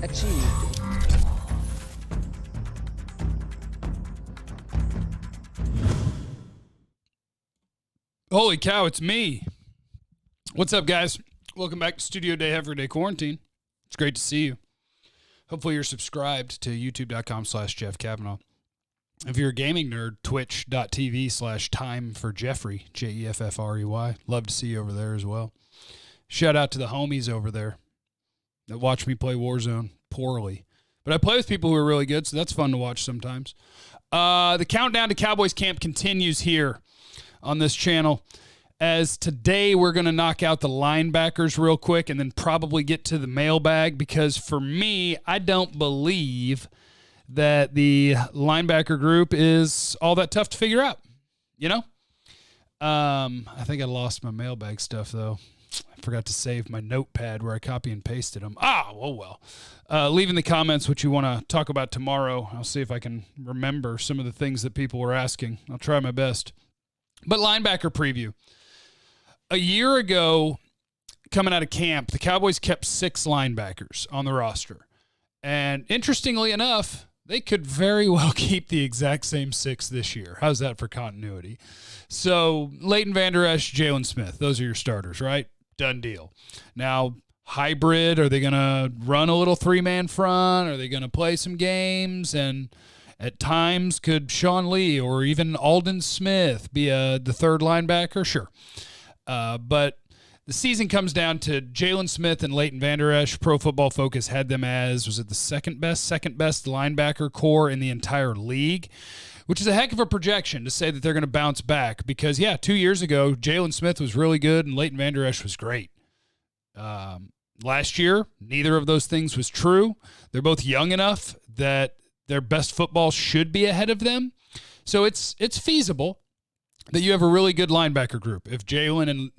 achieved. Holy cow, it's me. What's up, guys? Welcome back to Studio Day Everyday Quarantine. It's great to see you. Hopefully you're subscribed to youtube.com/Jeff Kavanaugh. If you're a gaming nerd, twitch.tv/timeforjeffrey, Jeffrey. Love to see you over there as well. Shout out to the homies over there that watch me play Warzone poorly. But I play with people who are really good, so that's fun to watch sometimes. The countdown to Cowboys Camp continues here on this channel, as today we're going to knock out the linebackers real quick and then probably get to the mailbag, because for me, I don't believe that the linebacker group is all that tough to figure out, you know? I think I lost my mailbag stuff, though. I forgot to save my notepad where I copy and pasted them. Well. Leave in the comments what you want to talk about tomorrow. I'll see if I can remember some of the things that people were asking. I'll try my best. But linebacker preview. A year ago, coming out of camp, the Cowboys kept 6 linebackers on the roster. And interestingly enough, they could very well keep the exact same 6 this year. How's that for continuity? So Leighton, Vander, Esch, Jaylon Smith, those are your starters, right? Done deal. Now, hybrid, are they going to run a little 3-man front? Are they going to play some games? And at times, could Sean Lee or even Aldon Smith be the third linebacker? Sure. But the season comes down to Jaylon Smith and Leighton Vander Esch. Pro Football Focus had them as, was it the second best linebacker core in the entire league, which is a heck of a projection to say that they're going to bounce back because, 2 years ago, Jaylon Smith was really good and Leighton Vander Esch was great. Last year, neither of those things was true. They're both young enough that their best football should be ahead of them. So it's feasible that you have a really good linebacker group. If Jaylon and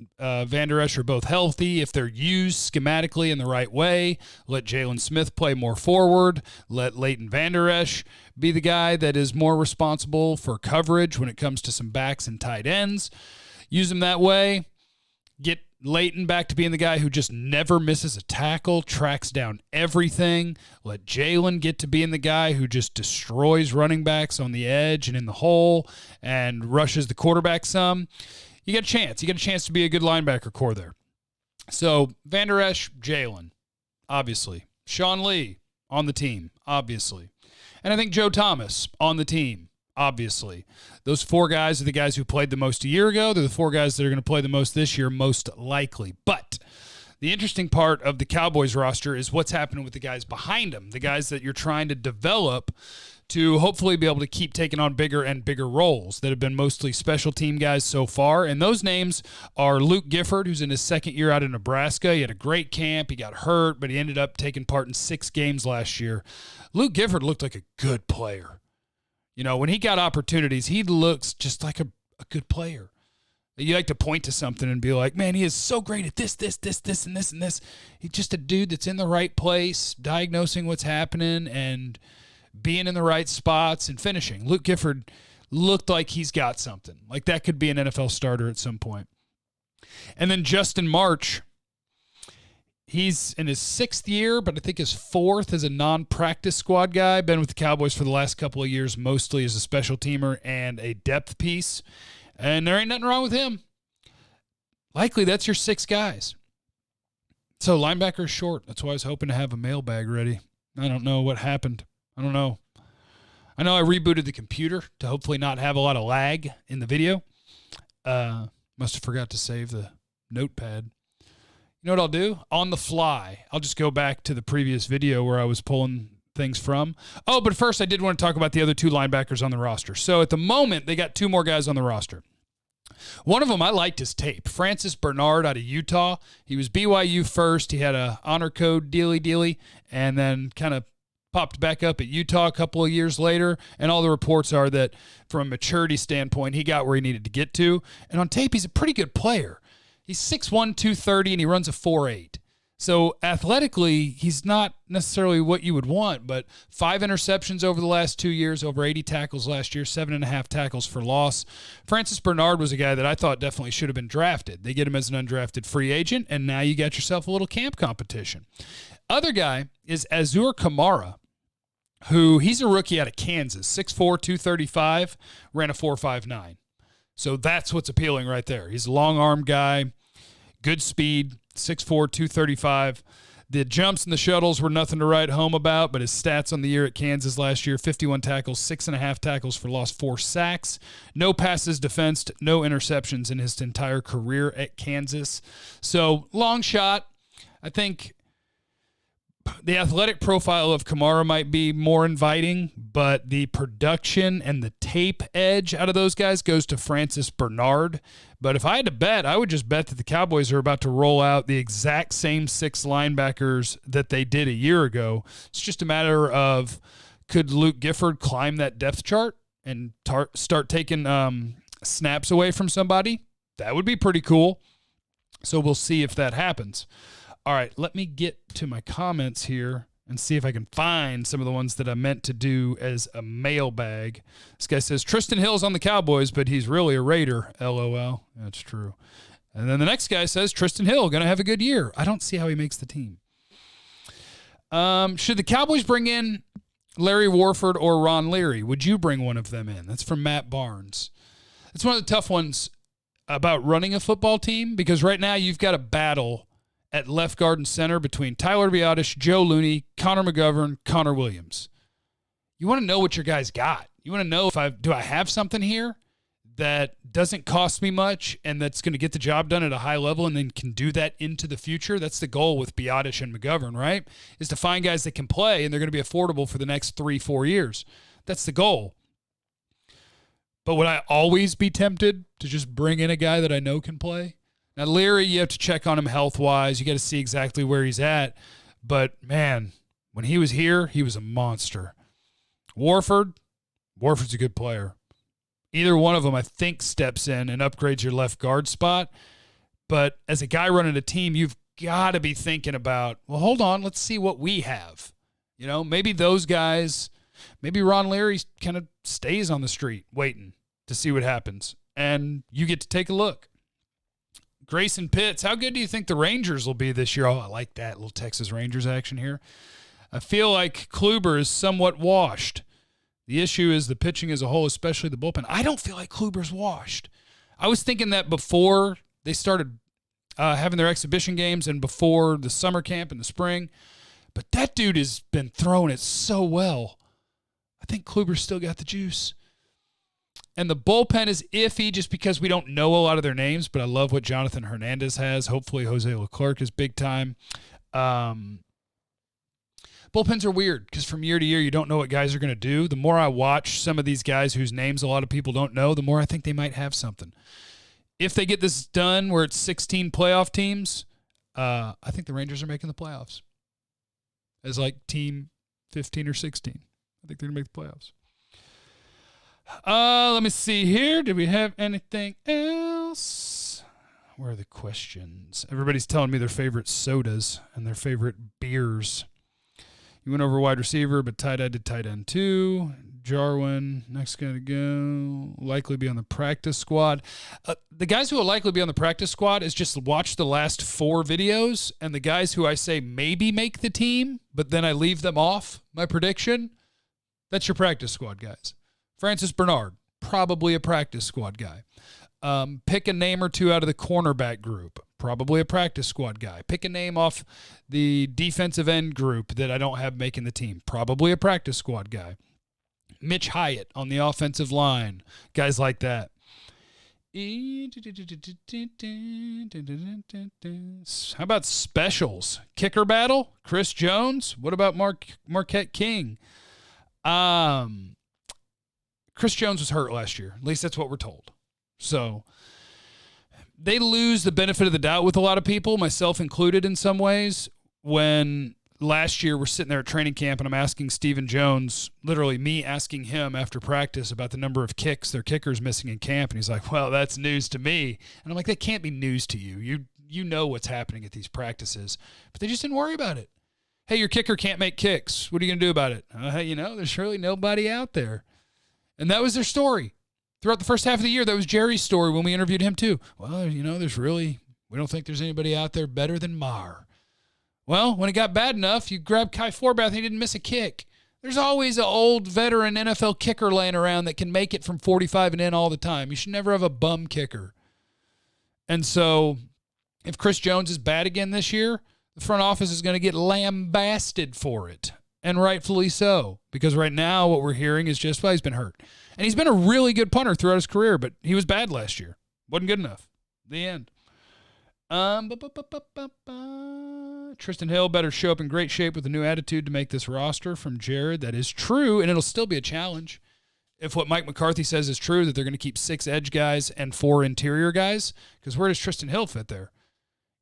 Vander Esch are both healthy, if they're used schematically in the right way, let Jaylon Smith play more forward, let Leighton Vander Esch be the guy that is more responsible for coverage when it comes to some backs and tight ends. Use them that way. Get Leighton back to being the guy who just never misses a tackle, tracks down everything. Let Jaylon get to being the guy who just destroys running backs on the edge and in the hole and rushes the quarterback some. You got a chance. You got a chance to be a good linebacker core there. So Vander Esch, Jaylon, obviously. Sean Lee on the team, obviously. And I think Joe Thomas on the team, obviously. Those 4 guys are the guys who played the most a year ago. They're the 4 guys that are going to play the most this year, most likely. But the interesting part of the Cowboys roster is what's happening with the guys behind them, the guys that you're trying to develop to hopefully be able to keep taking on bigger and bigger roles that have been mostly special team guys so far. And those names are Luke Gifford, who's in his second year out of Nebraska. He had a great camp. He got hurt, but he ended up taking part in 6 games last year. Luke Gifford looked like a good player. You know, when he got opportunities, he looks just like a good player. You like to point to something and be like, man, he is so great at this, and this. He's just a dude that's in the right place, diagnosing what's happening and being in the right spots and finishing. Luke Gifford looked like he's got something. Like that could be an NFL starter at some point. And then Justin March, he's in his 6th year, but I think his 4th as a non-practice squad guy. Been with the Cowboys for the last couple of years, mostly as a special teamer and a depth piece. And there ain't nothing wrong with him. Likely that's your 6 guys. So linebacker is short. That's why I was hoping to have a mailbag ready. I don't know what happened. I don't know. I know I rebooted the computer to hopefully not have a lot of lag in the video. Must have forgot to save the notepad. You know what I'll do? On the fly, I'll just go back to the previous video where I was pulling things from. Oh, but first I did want to talk about the other 2 linebackers on the roster. So at the moment, they got 2 more guys on the roster. One of them, I liked his tape. Francis Bernard out of Utah. He was BYU first. He had a honor code dealy, and then kind of popped back up at Utah a couple of years later, and all the reports are that from a maturity standpoint, he got where he needed to get to. And on tape, he's a pretty good player. He's 6'1", 230, and he runs a 4.8. So athletically, he's not necessarily what you would want, but 5 interceptions over the last 2 years, over 80 tackles last year, 7.5 tackles for loss. Francis Bernard was a guy that I thought definitely should have been drafted. They get him as an undrafted free agent, and now you got yourself a little camp competition. Other guy is Azur Kamara, who he's a rookie out of Kansas, 6'4", 235, ran a 4.59. So that's what's appealing right there. He's a long-arm guy, good speed, 6'4", 235. The jumps and the shuttles were nothing to write home about, but his stats on the year at Kansas last year, 51 tackles, 6.5 tackles for loss, 4 sacks, no passes defensed, no interceptions in his entire career at Kansas. So long shot. I think the athletic profile of Kamara might be more inviting, but the production and the tape edge out of those guys goes to Francis Bernard. But if I had to bet, I would just bet that the Cowboys are about to roll out the exact same 6 linebackers that they did a year ago. It's just a matter of, could Luke Gifford climb that depth chart and start taking snaps away from somebody? That would be pretty cool. So we'll see if that happens. All right, let me get to my comments here and see if I can find some of the ones that I meant to do as a mailbag. This guy says, Tristan Hill's on the Cowboys, but he's really a Raider, LOL. That's true. And then the next guy says, Tristan Hill, going to have a good year. I don't see how he makes the team. Should the Cowboys bring in Larry Warford or Ron Leary? Would you bring one of them in? That's from Matt Barnes. It's one of the tough ones about running a football team, because right now you've got a battle at left guard and center between Tyler Biadasz, Joe Looney, Connor McGovern, Connor Williams. You want to know what your guys got. You want to know do I have something here that doesn't cost me much and that's going to get the job done at a high level and then can do that into the future? That's the goal with Biadasz and McGovern, right? Is to find guys that can play and they're going to be affordable for the next 3-4 years. That's the goal. But would I always be tempted to just bring in a guy that I know can play? Now, Leary, you have to check on him health-wise. You got to see exactly where he's at. But, man, when he was here, he was a monster. Warford's a good player. Either one of them, I think, steps in and upgrades your left guard spot. But as a guy running a team, you've got to be thinking about, well, hold on, let's see what we have. You know, maybe those guys, maybe Ron Leary kind of stays on the street waiting to see what happens. And you get to take a look. Grayson Pitts, how good do you think the Rangers will be this year? Oh, I like that little Texas Rangers action here. I feel like Kluber is somewhat washed. The issue is the pitching as a whole, especially the bullpen. I don't feel like Kluber's washed. I was thinking that before they started having their exhibition games and before the summer camp in the spring, but that dude has been throwing it so well. I think Kluber's still got the juice. And the bullpen is iffy just because we don't know a lot of their names, but I love what Jonathan Hernandez has. Hopefully Jose Leclerc is big time. Bullpens are weird because from year to year you don't know what guys are going to do. The more I watch some of these guys whose names a lot of people don't know, the more I think they might have something. If they get this done where it's 16 playoff teams, I think the Rangers are making the playoffs. As like team 15 or 16. I think they're going to make the playoffs. Let me see here. Did we have anything else? Where are the questions? Everybody's telling me their favorite sodas and their favorite beers. You went over wide receiver, but tight end did tight end too. Jarwin, next guy to go. Likely be on the practice squad. The guys who will likely be on the practice squad is just watch the last 4 videos, and the guys who I say maybe make the team, but then I leave them off my prediction, that's your practice squad guys. Francis Bernard, probably a practice squad guy. Pick a name or two out of the cornerback group, probably a practice squad guy. Pick a name off the defensive end group that I don't have making the team, probably a practice squad guy. Mitch Hyatt on the offensive line, guys like that. How about specials? Kicker battle? Chris Jones? What about Marquette King? Chris Jones was hurt last year. At least that's what we're told. So they lose the benefit of the doubt with a lot of people, myself included in some ways, when last year we're sitting there at training camp and I'm asking Stephen Jones, literally me asking him after practice about the number of kicks their kicker's missing in camp. And he's like, well, that's news to me. And I'm like, that can't be news to you. You know what's happening at these practices. But they just didn't worry about it. Hey, your kicker can't make kicks. What are you going to do about it? There's really nobody out there. And that was their story. Throughout the first half of the year, that was Jerry's story when we interviewed him too. Well, we don't think there's anybody out there better than Maher. Well, when it got bad enough, you grabbed Kai Forbath and he didn't miss a kick. There's always an old veteran NFL kicker laying around that can make it from 45 and in all the time. You should never have a bum kicker. And so if Chris Jones is bad again this year, the front office is going to get lambasted for it, and rightfully so, because right now what we're hearing is just, well, he's been hurt. And he's been a really good punter throughout his career, but he was bad last year. Wasn't good enough. The end. Tristan Hill better show up in great shape with a new attitude to make this roster from Jared. That is true, and it'll still be a challenge. If what Mike McCarthy says is true, that they're going to keep 6 edge guys and 4 interior guys, because where does Tristan Hill fit there?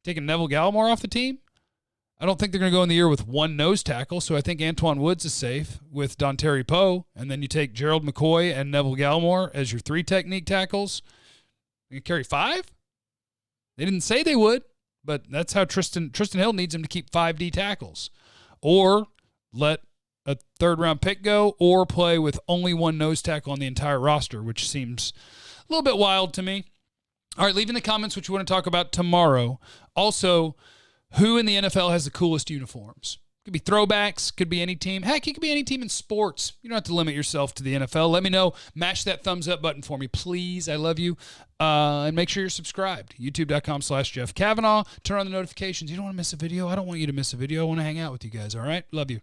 Taking Neville Gallimore off the team? I don't think they're going to go in the year with 1 nose tackle, so I think Antoine Woods is safe with Dontari Poe, and then you take Gerald McCoy and Neville Gallimore as your 3 technique tackles. You can carry 5? They didn't say they would, but that's how Tristan Hill needs him to keep 5 D tackles. Or let a 3rd-round pick go, or play with only 1 nose tackle on the entire roster, which seems a little bit wild to me. All right, leave in the comments what you want to talk about tomorrow. Also, who in the NFL has the coolest uniforms? Could be throwbacks, could be any team. Heck, it could be any team in sports. You don't have to limit yourself to the NFL. Let me know. Mash that thumbs up button for me, please. I love you. And make sure you're subscribed. YouTube.com/Jeff Kavanaugh. Turn on the notifications. You don't want to miss a video. I don't want you to miss a video. I want to hang out with you guys, all right? Love you.